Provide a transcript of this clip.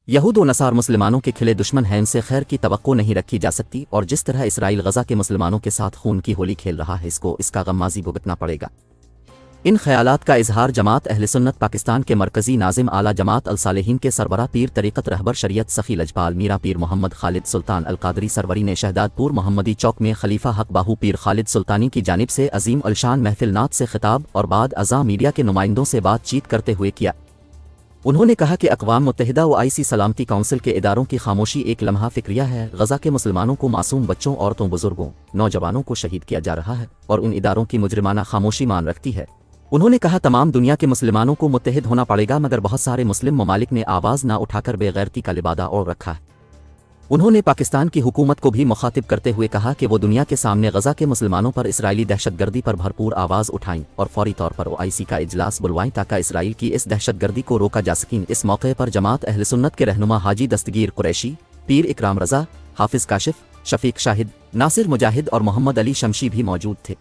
یہود و نصارہ مسلمانوں کے کھلے دشمن ہیں، ان سے خیر کی توقع نہیں رکھی جا سکتی، اور جس طرح اسرائیل غزہ کے مسلمانوں کے ساتھ خون کی ہولی کھیل رہا ہے، اس کو اس کا غمازی بھگتنا پڑے گا۔ ان خیالات کا اظہار جماعت اہل سنت پاکستان کے مرکزی ناظم اعلیٰ جماعت الصالحین کے سربراہ پیر طریقت رہبر شریعت سخی لجپال میرا پیر محمد خالد سلطان القادری سروری نے شہداد پور محمدی چوک میں خلیفہ حق باہو پیر خالد سلطانی کی جانب سے عظیم الشان محفل نعت سے خطاب اور بعد ازاں میڈیا کے نمائندوں سے بات چیت کرتے ہوئے کیا۔ انہوں نے کہا کہ اقوام متحدہ و IC سلامتی کونسل کے اداروں کی خاموشی ایک لمحہ فکریہ ہے۔ غزہ کے مسلمانوں کو، معصوم بچوں، عورتوں، بزرگوں، نوجوانوں کو شہید کیا جا رہا ہے اور ان اداروں کی مجرمانہ خاموشی مان رکھتی ہے۔ انہوں نے کہا تمام دنیا کے مسلمانوں کو متحد ہونا پڑے گا، مگر بہت سارے مسلم ممالک نے آواز نہ اٹھا کر بے غیرتی کا لبادہ اوڑھ رکھا ہے۔ انہوں نے پاکستان کی حکومت کو بھی مخاطب کرتے ہوئے کہا کہ وہ دنیا کے سامنے غزہ کے مسلمانوں پر اسرائیلی دہشت گردی پر بھرپور آواز اٹھائیں اور فوری طور پر OIC کا اجلاس بلوائیں تاکہ اسرائیل کی اس دہشت گردی کو روکا جا سکیں۔ اس موقع پر جماعت اہل سنت کے رہنما حاجی دستگیر قریشی، پیر اکرام رضا، حافظ کاشف، شفیق شاہد، ناصر مجاہد اور محمد علی شمشی بھی موجود تھے۔